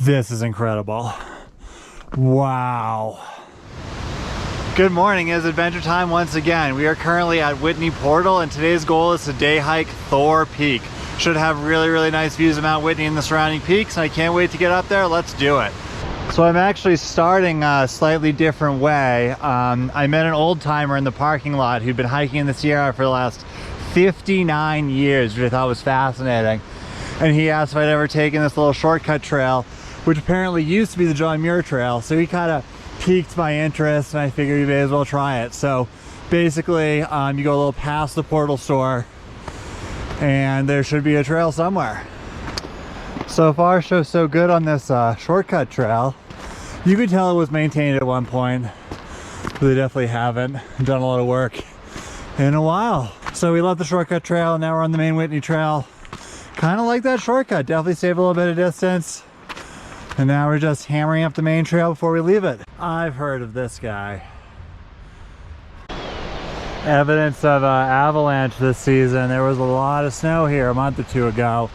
This is incredible. Wow. Good morning, it's adventure time once again. We are currently at Whitney Portal and today's goal is to day hike Thor Peak. Should have really nice views of Mount Whitney and the surrounding peaks, and I can't wait to get up there. Let's do it. So I'm actually starting a slightly different way. I met an old timer in the parking lot who'd been hiking in the Sierra for the last 59 years, which I thought was fascinating. And he asked if I'd ever taken this little shortcut trail, which apparently used to be the John Muir Trail. So he kind of piqued my interest and I figured you may as well try it. So basically you go a little past the Portal store and there should be a trail somewhere. So far so good on this shortcut trail. You could tell it was maintained at one point, but they definitely haven't done a lot of work in a while. So we left the shortcut trail, now we're on the main Whitney Trail. Kind of like that shortcut, definitely save a little bit of distance. And now we're just hammering up the main trail before we leave it. I've heard of this guy. Evidence of avalanche this season. There was a lot of snow here a month or two ago.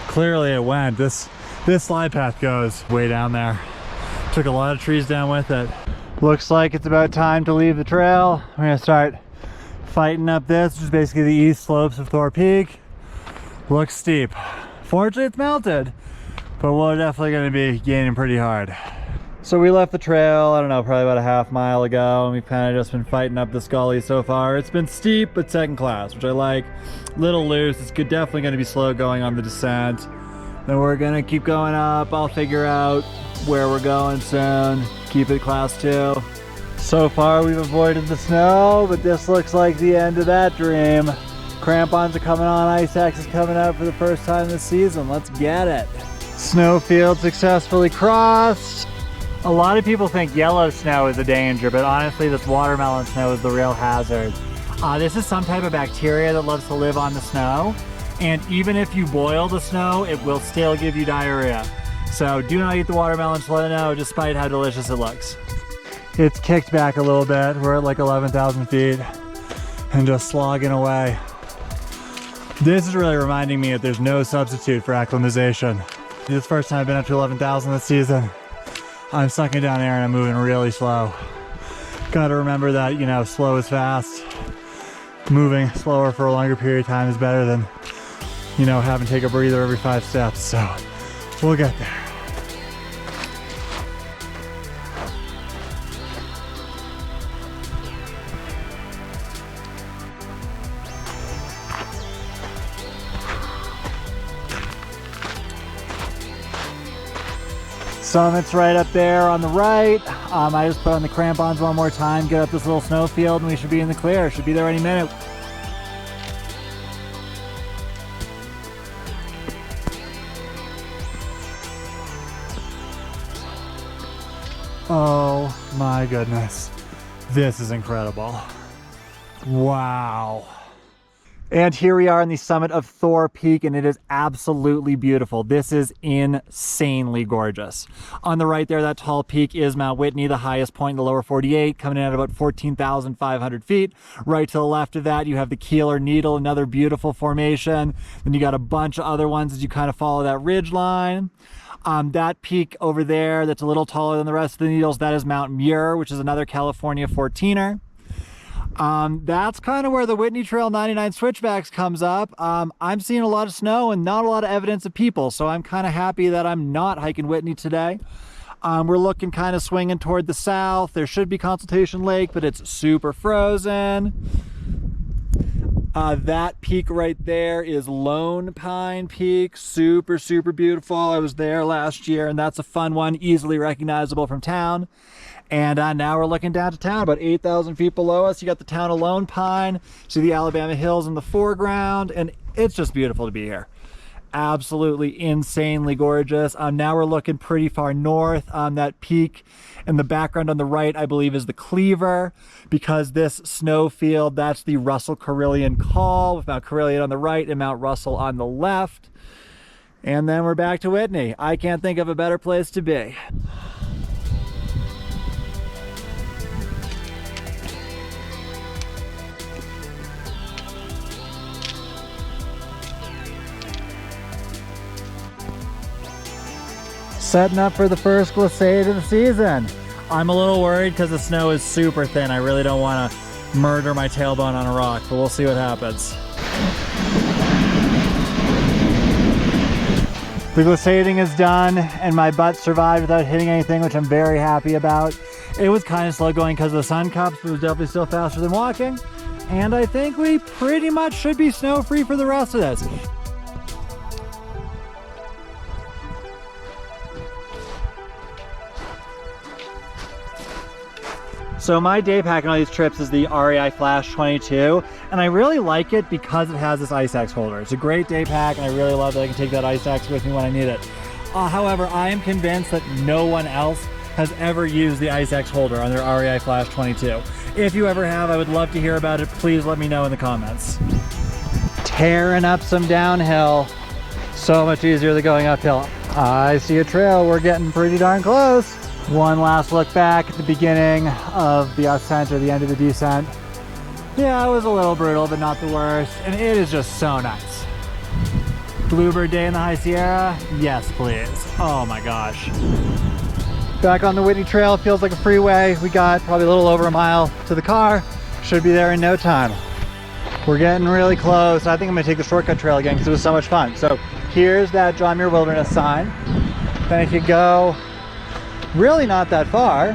Clearly it went. This slide path goes way down there. Took a lot of trees down with it. Looks like it's about time to leave the trail. We're gonna start fighting up this, which is basically the east slopes of Thor Peak. Looks steep. Fortunately it's melted, but we're definitely gonna be gaining pretty hard. So we left the trail, I don't know, probably about a half mile ago, and we've kind of just been fighting up this gully so far. It's been steep, but second class, which I like. Little loose, it's definitely gonna be slow going on the descent. Then we're gonna keep going up. I'll figure out where we're going soon. Keep it class 2. So far we've avoided the snow, but this looks like the end of that dream. Crampons are coming on, ice axe is coming out for the first time this season. Let's get it. Snowfield successfully crossed. A lot of people think yellow snow is a danger, but honestly this watermelon snow is the real hazard. This is some type of bacteria that loves to live on the snow, and even if you boil the snow, it will still give you diarrhea. So do not eat the watermelon snow despite how delicious it looks. It's kicked back a little bit. We're at like 11,000 feet and just slogging away. This is really reminding me that there's no substitute for acclimatization. This is the first time I've been up to 11,000 this season. I'm sucking down air and I'm moving really slow. Gotta remember that, you know, slow is fast. Moving slower for a longer period of time is better than, you know, having to take a breather every 5 steps. So we'll get there. Summit's right up there on the right. I just put on the crampons one more time, get up this little snowfield, and we should be in the clear. Should be there any minute. Oh my goodness. This is incredible. Wow. And here we are on the summit of Thor Peak, and it is absolutely beautiful. This is insanely gorgeous. On the right there, that tall peak is Mount Whitney, the highest point in the lower 48, coming in at about 14,500 feet. Right to the left of that, you have the Keeler Needle, another beautiful formation. Then you got a bunch of other ones as you kind of follow that ridge line. That peak over there, that's a little taller than the rest of the needles, that is Mount Muir, which is another California 14er. That's kind of where the Whitney Trail 99 switchbacks comes up. I'm seeing a lot of snow and not a lot of evidence of people, so I'm kind of happy that I'm not hiking Whitney today. We're looking kind of swinging toward the south. There should be Consultation Lake, but it's super frozen. That peak right there is Lone Pine Peak. Super beautiful. I was there last year and that's a fun one, easily recognizable from town. And now we're looking down to town, about 8,000 feet below us. You got the town of Lone Pine, see the Alabama hills in the foreground, and it's just beautiful to be here. Absolutely insanely gorgeous. Now we're looking pretty far north. That peak in the background on the right, I believe, is the Cleaver, because this snowfield, that's the Russell Carilion Col, with Mount Carilion on the right and Mount Russell on the left. And then we're back to Whitney. I can't think of a better place to be. Setting up for the first glissade of the season. I'm a little worried because the snow is super thin. I really don't want to murder my tailbone on a rock, but we'll see what happens. The glissading is done and my butt survived without hitting anything, which I'm very happy about. It was kind of slow going because of the sun cups, but it was definitely still faster than walking. And I think we pretty much should be snow free for the rest of this. So my day pack on all these trips is the REI Flash 22, and I really like it because it has this ice axe holder. It's a great day pack, and I really love that I can take that ice axe with me when I need it. However, I am convinced that no one else has ever used the ice axe holder on their REI Flash 22. If you ever have, I would love to hear about it. Please let me know in the comments. Tearing up some downhill. So much easier than going uphill. I see a trail. We're getting pretty darn close. One last look back at the beginning of the ascent or the end of the descent. Yeah, it was a little brutal, but not the worst. And it is just so nice. Bluebird Day in the High Sierra? Yes, please. Oh my gosh. Back on the Whitney Trail, feels like a freeway. We got probably a little over a mile to the car. Should be there in no time. We're getting really close. I think I'm gonna take the shortcut trail again because it was so much fun. So here's that John Muir Wilderness sign. Then if you go really not that far,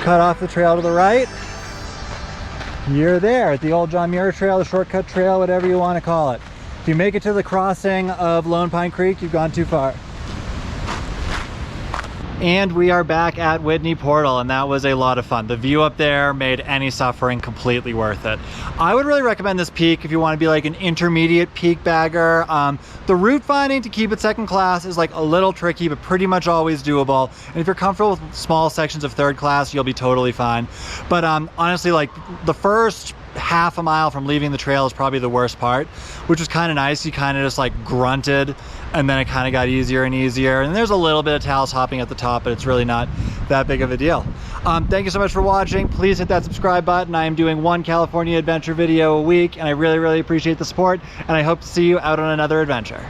cut off the trail to the right, you're there at the old John Muir Trail, the shortcut trail, whatever you want to call it. If you make it to the crossing of Lone Pine Creek, you've gone too far. And we are back at Whitney Portal, and that was a lot of fun. The view up there made any suffering completely worth it. I would really recommend this peak if you want to be like an intermediate peak bagger. The route finding to keep it second class is like a little tricky, but pretty much always doable. And if you're comfortable with small sections of third class, you'll be totally fine. But honestly, like the first half a mile from leaving the trail is probably the worst part, which was kind of nice. You kind of just like grunted, and then it kind of got easier and easier. And there's a little bit of talus hopping at the top, but it's really not that big of a deal. Thank you so much for watching. Please hit that subscribe button. I am doing one California adventure video a week, and I really, really appreciate the support, and I hope to see you out on another adventure.